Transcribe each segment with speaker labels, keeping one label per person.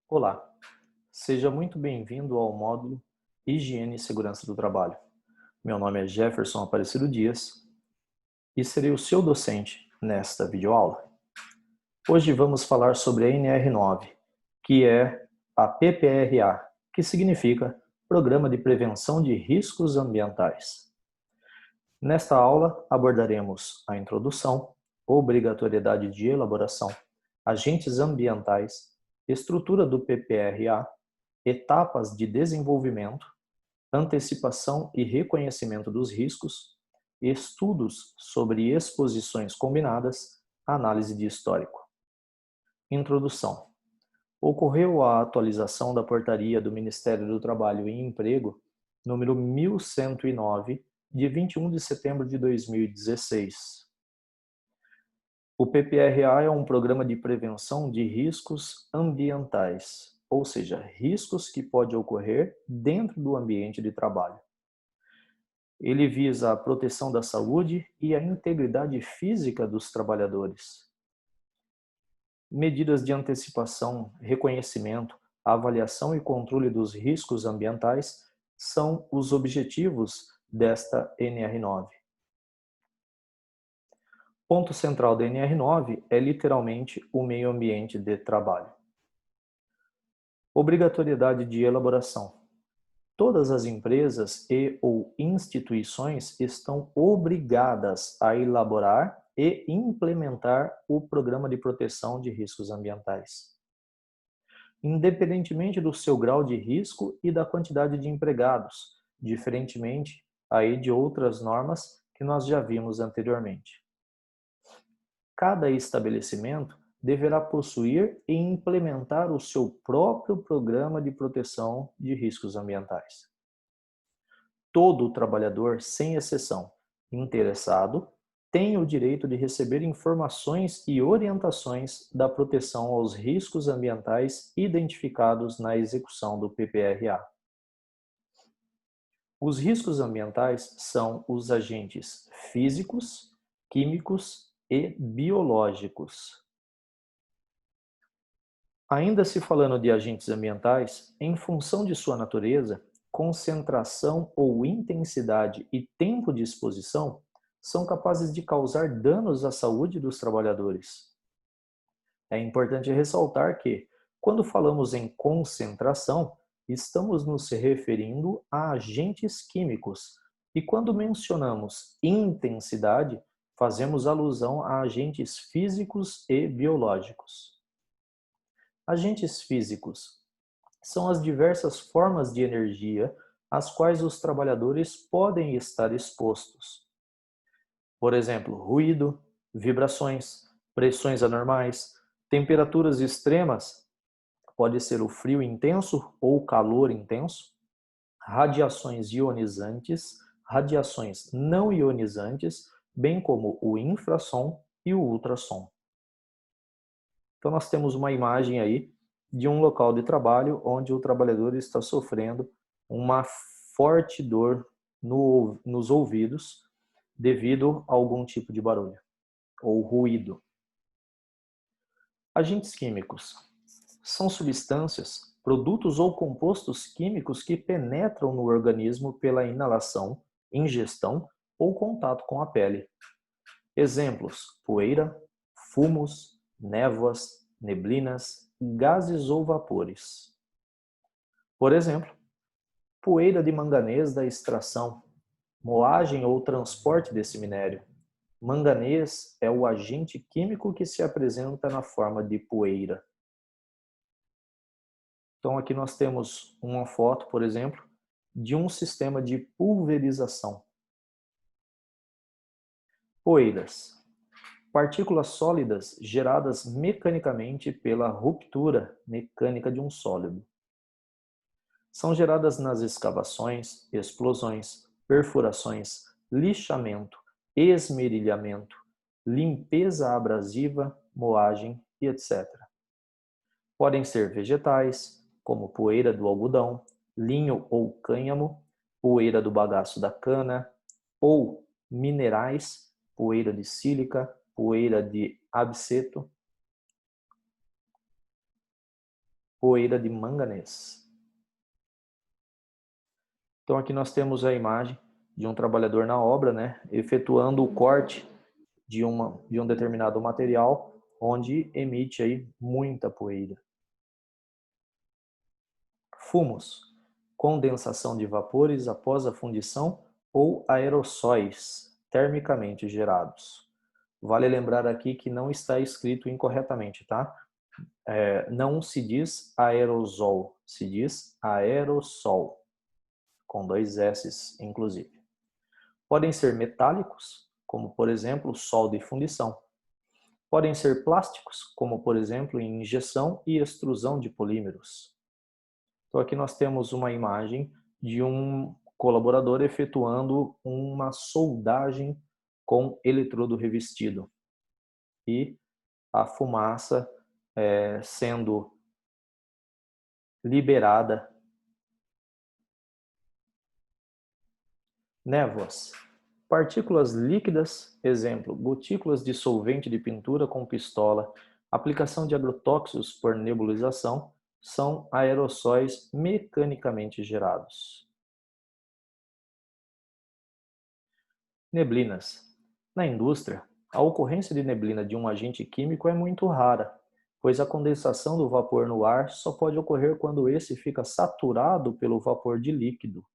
Speaker 1: Olá, seja muito bem-vindo ao módulo Higiene e Segurança do Trabalho. Meu nome é Jefferson Aparecido Dias e serei o seu docente nesta videoaula. Hoje vamos falar sobre a NR9, que é a PPRA, que significa Programa de Prevenção de Riscos Ambientais. Nesta aula abordaremos a introdução, obrigatoriedade de elaboração, agentes ambientais, estrutura do PPRA, etapas de desenvolvimento, antecipação e reconhecimento dos riscos, estudos sobre exposições combinadas, análise de histórico. Introdução. Ocorreu a atualização da portaria do Ministério do Trabalho e Emprego, número 1109, de 21 de setembro de 2016. O PPRA é um programa de prevenção de riscos ambientais, ou seja, riscos que podem ocorrer dentro do ambiente de trabalho. Ele visa a proteção da saúde e a integridade física dos trabalhadores. Medidas de antecipação, reconhecimento, avaliação e controle dos riscos ambientais são os objetivos desta NR9. Ponto central da NR9 é literalmente o meio ambiente de trabalho. Obrigatoriedade de elaboração. Todas as empresas e ou instituições estão obrigadas a elaborar e implementar o Programa de Proteção de Riscos Ambientais, independentemente do seu grau de risco e da quantidade de empregados, diferentemente aí de outras normas que nós já vimos anteriormente. Cada estabelecimento deverá possuir e implementar o seu próprio programa de proteção de riscos ambientais. Todo trabalhador, sem exceção, interessado, tem o direito de receber informações e orientações da proteção aos riscos ambientais identificados na execução do PPRA. Os riscos ambientais são os agentes físicos, químicos e biológicos. Ainda se falando de agentes ambientais, em função de sua natureza, concentração ou intensidade e tempo de exposição são capazes de causar danos à saúde dos trabalhadores. É importante ressaltar que, quando falamos em concentração, estamos nos referindo a agentes químicos, e quando mencionamos intensidade, fazemos alusão a agentes físicos e biológicos. Agentes físicos são as diversas formas de energia às quais os trabalhadores podem estar expostos. Por exemplo, ruído, vibrações, pressões anormais, temperaturas extremas, pode ser o frio intenso ou o calor intenso, radiações ionizantes, radiações não ionizantes, bem como o infrassom e o ultrassom. Então nós temos uma imagem aí de um local de trabalho onde o trabalhador está sofrendo uma forte dor nos ouvidos devido a algum tipo de barulho ou ruído. Agentes químicos são substâncias, produtos ou compostos químicos que penetram no organismo pela inalação, ingestão ou contato com a pele. Exemplos: poeira, fumos, névoas, neblinas, gases ou vapores. Por exemplo, poeira de manganês da extração, moagem ou transporte desse minério. Manganês é o agente químico que se apresenta na forma de poeira. Então aqui nós temos uma foto, por exemplo, de um sistema de pulverização. Poeiras. Partículas sólidas geradas mecanicamente pela ruptura mecânica de um sólido. São geradas nas escavações, explosões, perfurações, lixamento, esmerilhamento, limpeza abrasiva, moagem e etc. Podem ser vegetais, como poeira do algodão, linho ou cânhamo, poeira do bagaço da cana, ou minerais, poeira de sílica, poeira de absceto. poeira de manganês. Então aqui nós temos a imagem de um trabalhador na obra, né, efetuando o corte de um determinado material, onde emite aí muita poeira. Fumos, condensação de vapores após a fundição ou aerossóis termicamente gerados. Vale lembrar aqui que não está escrito incorretamente, tá? Não se diz aerosol, se diz aerossol, com 2 S's inclusive. Podem ser metálicos, como por exemplo o sol de fundição. Podem ser plásticos, como por exemplo em injeção e extrusão de polímeros. Então aqui nós temos uma imagem de um colaborador efetuando uma soldagem com eletrodo revestido e a fumaça sendo liberada. Névoas. Partículas líquidas, exemplo, gotículas de solvente de pintura com pistola, aplicação de agrotóxicos por nebulização, são aerossóis mecanicamente gerados. Neblinas. Na indústria, a ocorrência de neblina de um agente químico é muito rara, pois a condensação do vapor no ar só pode ocorrer quando esse fica saturado pelo vapor de líquido,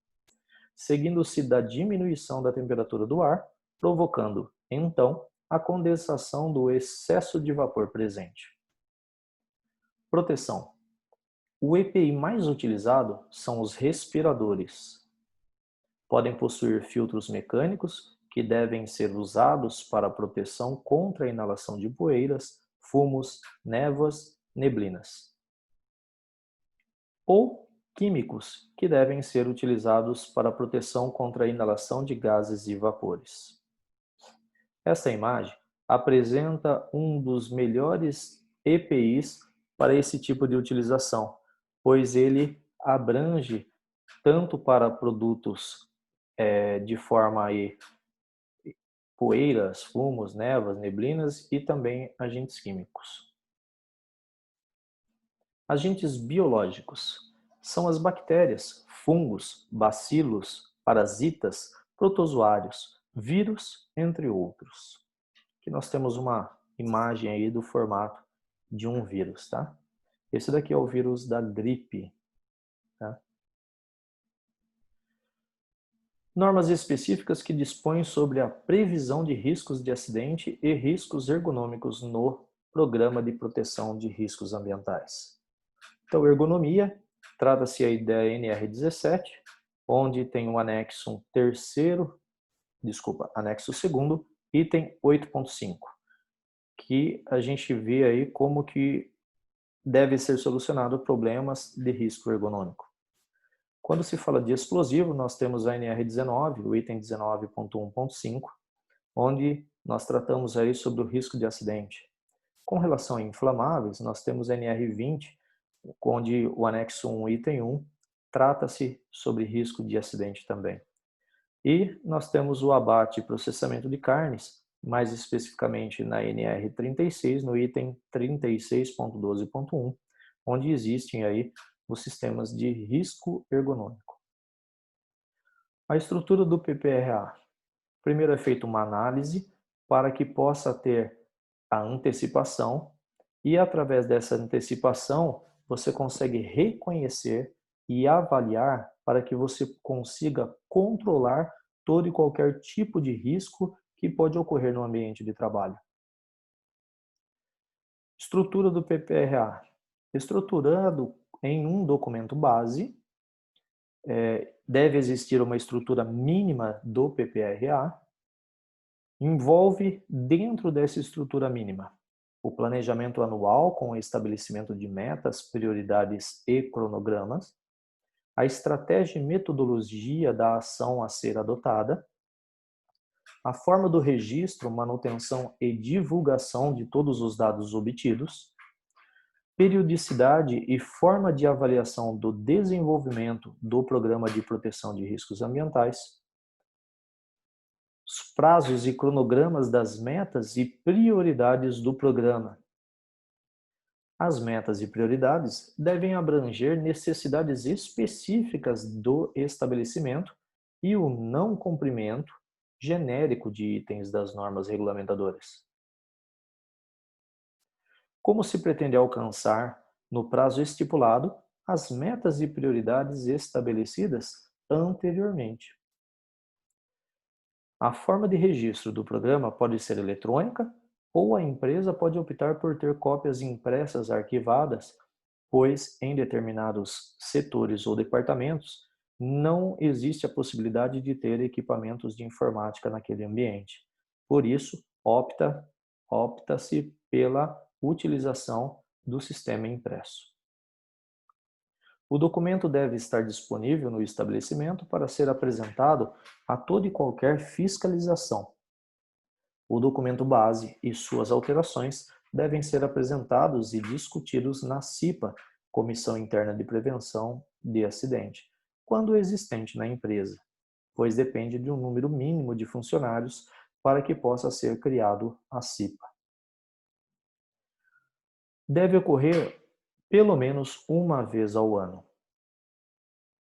Speaker 1: seguindo-se da diminuição da temperatura do ar, provocando, então, a condensação do excesso de vapor presente. Proteção. O EPI mais utilizado são os respiradores. Podem possuir filtros mecânicos que devem ser usados para proteção contra a inalação de poeiras, fumos, névoas, neblinas. Ou químicos que devem ser utilizados para proteção contra a inalação de gases e vapores. Essa imagem apresenta um dos melhores EPIs para esse tipo de utilização, pois ele abrange tanto para produtos de forma aí, poeiras, fumos, névoas, neblinas e também agentes químicos. Agentes biológicos são as bactérias, fungos, bacilos, parasitas, protozoários, vírus, entre outros. Aqui nós temos uma imagem aí do formato de um vírus, tá? Esse daqui é o vírus da gripe, tá? Normas específicas que dispõem sobre a previsão de riscos de acidente e riscos ergonômicos no Programa de Proteção de Riscos Ambientais. Então, ergonomia, trata-se aí da NR17, onde tem o anexo 2º, item 8.5, que a gente vê aí como que deve ser solucionado problemas de risco ergonômico. Quando se fala de explosivo, nós temos a NR19, o item 19.1.5, onde nós tratamos aí sobre o risco de acidente. Com relação a inflamáveis, nós temos a NR20, onde o anexo 1, item 1, trata-se sobre risco de acidente também. E nós temos o abate e processamento de carnes, mais especificamente na NR36, no item 36.12.1, onde existem aí os sistemas de risco ergonômico. A estrutura do PPRA. Primeiro é feita uma análise para que possa ter a antecipação e, através dessa antecipação, você consegue reconhecer e avaliar para que você consiga controlar todo e qualquer tipo de risco que pode ocorrer no ambiente de trabalho. Estrutura do PPRA. Estruturado em um documento base, deve existir uma estrutura mínima do PPRA, envolve dentro dessa estrutura mínima o planejamento anual com o estabelecimento de metas, prioridades e cronogramas, a estratégia e metodologia da ação a ser adotada, a forma do registro, manutenção e divulgação de todos os dados obtidos, periodicidade e forma de avaliação do desenvolvimento do Programa de Proteção de Riscos Ambientais, os prazos e cronogramas das metas e prioridades do programa, As metas e prioridades devem abranger necessidades específicas do estabelecimento e o não cumprimento genérico de itens das normas regulamentadoras. Como se pretende alcançar, no prazo estipulado, as metas e prioridades estabelecidas anteriormente? A forma de registro do programa pode ser eletrônica ou a empresa pode optar por ter cópias impressas arquivadas, pois em determinados setores ou departamentos não existe a possibilidade de ter equipamentos de informática naquele ambiente. Por isso, opta-se pela utilização do sistema impresso. O documento deve estar disponível no estabelecimento para ser apresentado a toda e qualquer fiscalização. O documento base e suas alterações devem ser apresentados e discutidos na CIPA, Comissão Interna de Prevenção de Acidente, quando existente na empresa, pois depende de um número mínimo de funcionários para que possa ser criado a CIPA. Deve ocorrer pelo menos uma vez ao ano.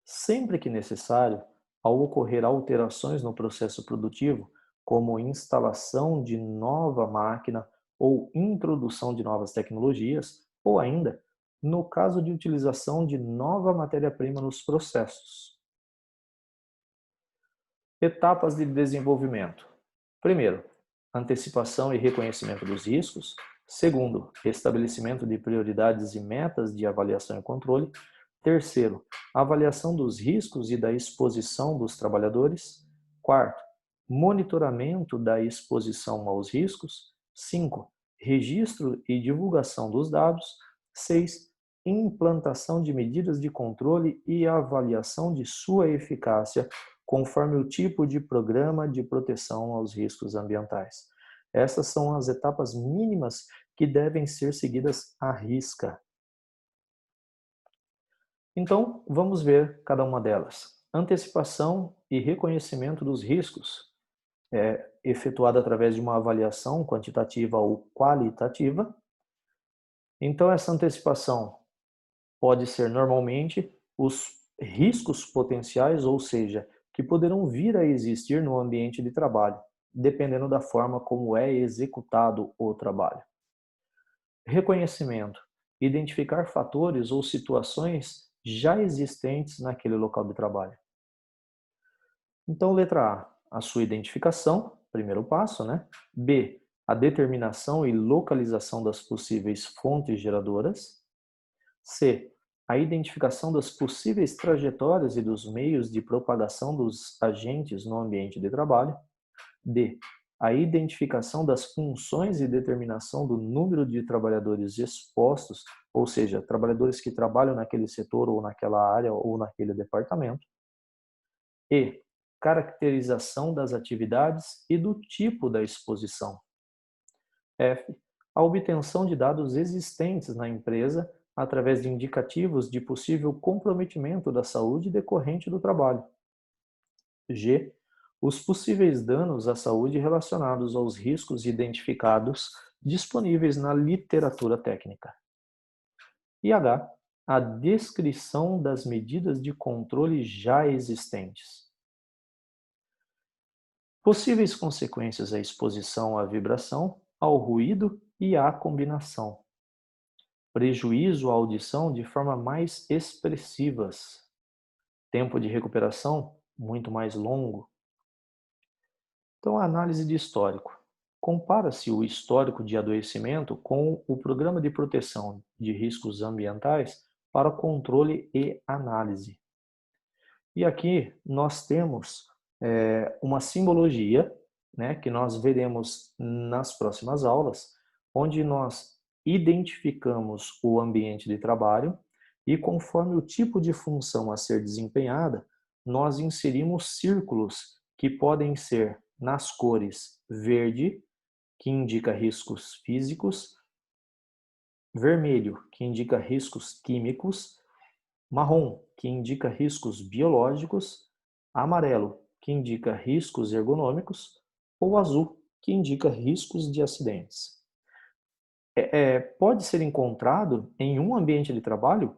Speaker 1: Sempre que necessário, ao ocorrer alterações no processo produtivo, como instalação de nova máquina ou introdução de novas tecnologias, ou ainda no caso de utilização de nova matéria-prima nos processos. Etapas de desenvolvimento. Primeiro, antecipação e reconhecimento dos riscos. Segundo, estabelecimento de prioridades e metas de avaliação e controle. Terceiro, avaliação dos riscos e da exposição dos trabalhadores. Quarto, monitoramento da exposição aos riscos. 5. Registro e divulgação dos dados. 6. Implantação de medidas de controle e avaliação de sua eficácia, conforme o tipo de programa de proteção aos riscos ambientais. Essas são as etapas mínimas que devem ser seguidas à risca. Então, vamos ver cada uma delas. Antecipação e reconhecimento dos riscos é efetuada através de uma avaliação quantitativa ou qualitativa. Então, essa antecipação pode ser normalmente os riscos potenciais, ou seja, que poderão vir a existir no ambiente de trabalho, dependendo da forma como é executado o trabalho. Reconhecimento: identificar fatores ou situações já existentes naquele local de trabalho. Então, letra A sua identificação, primeiro passo, né? B, a determinação e localização das possíveis fontes geradoras. C, a identificação das possíveis trajetórias e dos meios de propagação dos agentes no ambiente de trabalho. D, a identificação das funções e determinação do número de trabalhadores expostos, ou seja, trabalhadores que trabalham naquele setor ou naquela área ou naquele departamento. E, caracterização das atividades e do tipo da exposição. F, a obtenção de dados existentes na empresa através de indicativos de possível comprometimento da saúde decorrente do trabalho. G, os possíveis danos à saúde relacionados aos riscos identificados disponíveis na literatura técnica. E H, a descrição das medidas de controle já existentes. Possíveis consequências à exposição à vibração, ao ruído e à combinação. Prejuízo à audição de forma mais expressivas. Tempo de recuperação muito mais longo. Então, a análise de histórico. Compara-se o histórico de adoecimento com o Programa de Proteção de Riscos Ambientais para controle e análise. E aqui nós temos uma simbologia, né, que nós veremos nas próximas aulas, onde nós identificamos o ambiente de trabalho e, conforme o tipo de função a ser desempenhada, nós inserimos círculos que podem ser nas cores verde, que indica riscos físicos, vermelho, que indica riscos químicos, marrom, que indica riscos biológicos, amarelo, que indica riscos ergonômicos, ou azul, que indica riscos de acidentes. pode ser encontrado em um ambiente de trabalho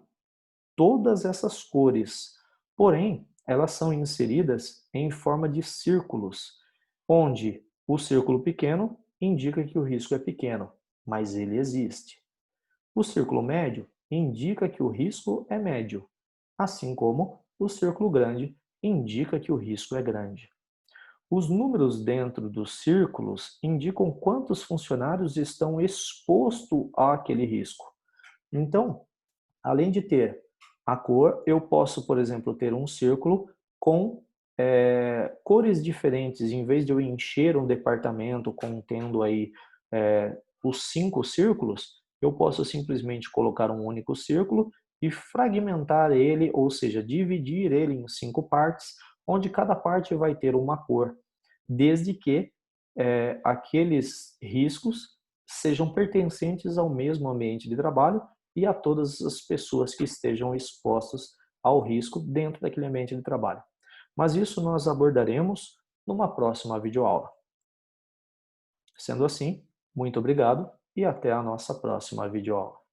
Speaker 1: todas essas cores, porém, elas são inseridas em forma de círculos, onde o círculo pequeno indica que o risco é pequeno, mas ele existe. O círculo médio indica que o risco é médio, assim como o círculo grande indica que o risco é grande. Os números dentro dos círculos indicam quantos funcionários estão expostos àquele risco. Então, além de ter a cor, eu posso, por exemplo, ter um círculo com cores diferentes. Em vez de eu encher um departamento contendo aí os 5 círculos, eu posso simplesmente colocar um único círculo e fragmentar ele, ou seja, dividir ele em 5 partes, onde cada parte vai ter uma cor, desde que aqueles riscos sejam pertencentes ao mesmo ambiente de trabalho e a todas as pessoas que estejam expostas ao risco dentro daquele ambiente de trabalho. Mas isso nós abordaremos numa próxima videoaula. Sendo assim, muito obrigado e até a nossa próxima videoaula.